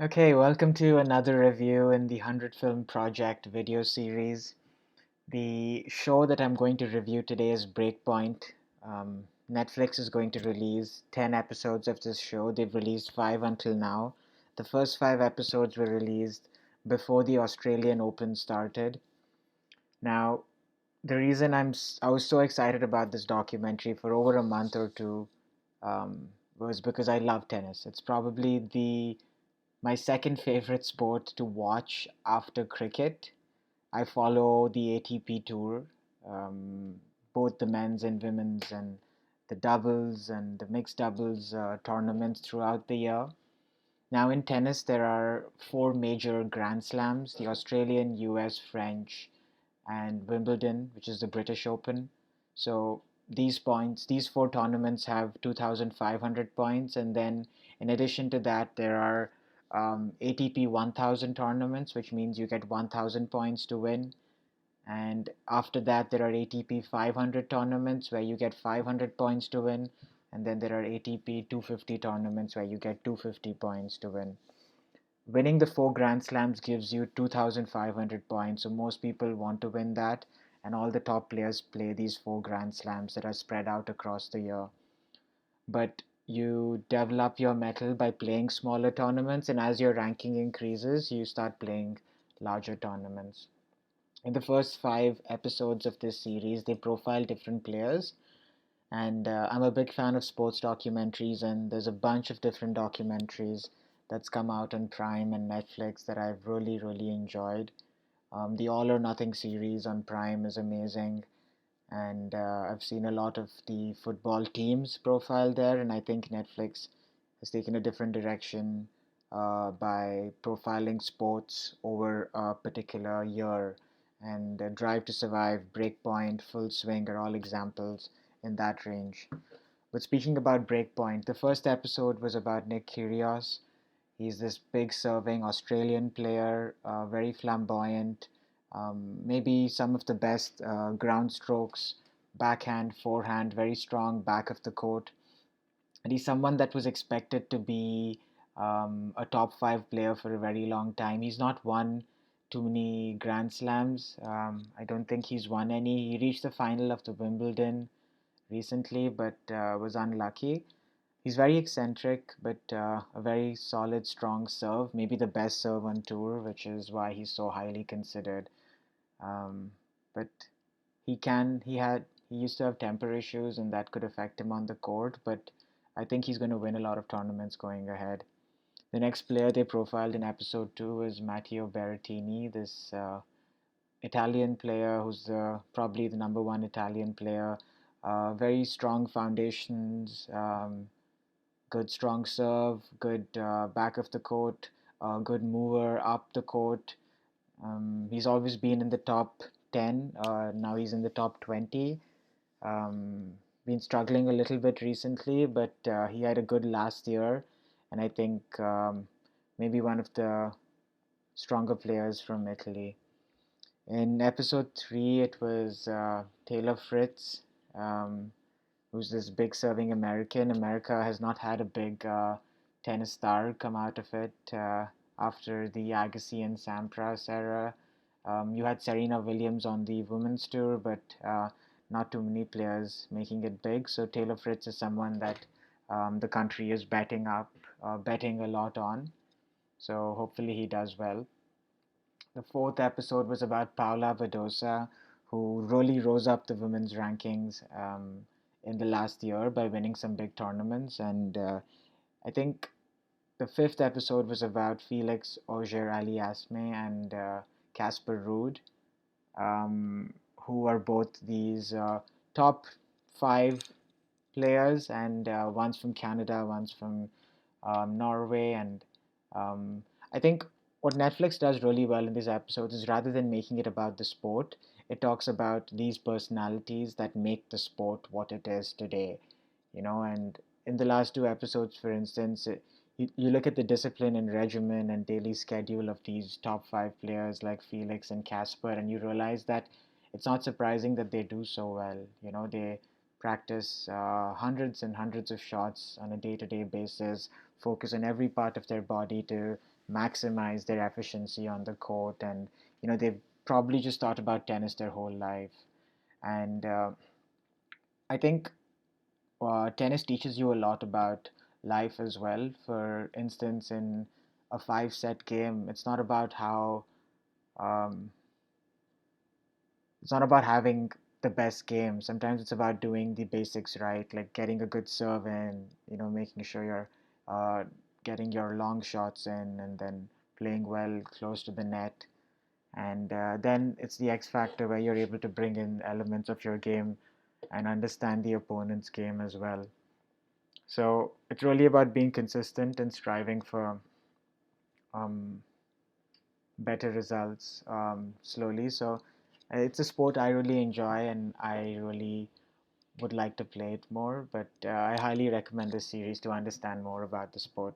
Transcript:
Okay, welcome to another review in the 100 Film Project video series. The show that I'm going to review today is Breakpoint. Netflix is going to release 10 episodes of this show. They've released 5 until now. The first 5 episodes were released before the Australian Open started. Now, the reason I was so excited about this documentary for over a month or two was because I love tennis. It's probably the my second favorite sport to watch after cricket. I follow the ATP tour, um, both the men's and women's, and the doubles and the mixed doubles tournaments throughout the year. Now, in tennis, there are four major Grand Slams: the Australian, US, French, and Wimbledon, which is the British Open. So these four tournaments have 2,500 points, and then in addition to that, there are ATP 1,000 tournaments, which means you get 1,000 points to win. And after that, there are ATP 500 tournaments where you get 500 points to win. And then there are ATP 250 tournaments where you get 250 points to win. Winning the four Grand Slams gives you 2,500 points, so most people want to win that, and all the top players play these four Grand Slams that are spread out across the year. But you develop your mettle by playing smaller tournaments, and as your ranking increases, you start playing larger tournaments. In the first 5 episodes of this series, they profile different players, and I'm a big fan of sports documentaries, and there's a bunch of different documentaries that's come out on Prime and Netflix that I've really, really enjoyed. The All or Nothing series on Prime is amazing, and I've seen a lot of the football teams profiled there, and I think Netflix has taken a different direction by profiling sports over a particular year. And Drive to Survive, Breakpoint, Full Swing are all examples in that range. But speaking about Breakpoint, the first episode was about Nick Kyrgios. He's this big serving Australian player, very flamboyant, maybe some of the best ground strokes, backhand, forehand, very strong back of the court. And he's someone that was expected to be a top five player for a very long time. He's not won too many Grand Slams. I don't think he's won any. He reached the final of the Wimbledon recently, but was unlucky. He's very eccentric, but a very solid, strong serve. Maybe the best serve on tour, which is why he's so highly considered. Um, but he used to have temper issues, and that could affect him on the court. But I think he's going to win a lot of tournaments going ahead. The next player they profiled in episode two is Matteo Berrettini, this Italian player who's probably the number one Italian player. Very strong foundations, good strong serve, good back of the court, good mover up the court. He's always been in the top 10. Now he's in the top 20. Um, been struggling a little bit recently, but he had a good last year, and I think maybe one of the stronger players from Italy. In episode three, it was Taylor Fritz, um, who's this big serving American. America has not had a big tennis star come out of it after the Agassi and Sampras era. You had Serena Williams on the women's tour, but not too many players making it big. So Taylor Fritz is someone that the country is betting a lot on. So hopefully he does well. The fourth episode was about Paula Badosa, who really rose up the women's rankings in the last year by winning some big tournaments. And I think the fifth episode was about Felix Auger Aliassime and Casper Ruud, who are both these top five players, and one's from Canada, one's from Norway, and um, I think what Netflix does really well in these episodes is rather than making it about the sport, it talks about these personalities that make the sport what it is today, and in the last two episodes, for instance, you look at the discipline and regimen and daily schedule of these top five players like Felix and Casper, and you realize that it's not surprising that they do so well. They practice hundreds and hundreds of shots on a day-to-day basis, focus on every part of their body to maximize their efficiency on the court. And they've probably just thought about tennis their whole life. And I think tennis teaches you a lot about life as well. For instance, in a five-set game, um, it's not about having the best game. Sometimes it's about doing the basics right, like getting a good serve in, making sure you're uh, getting your long shots in, and then playing well close to the net. And then it's the X factor where you're able to bring in elements of your game and understand the opponent's game as well. So it's really about being consistent and striving for um, better results slowly. So it's a sport I really enjoy, and I really would like to play it more. But I highly recommend this series to understand more about the sport.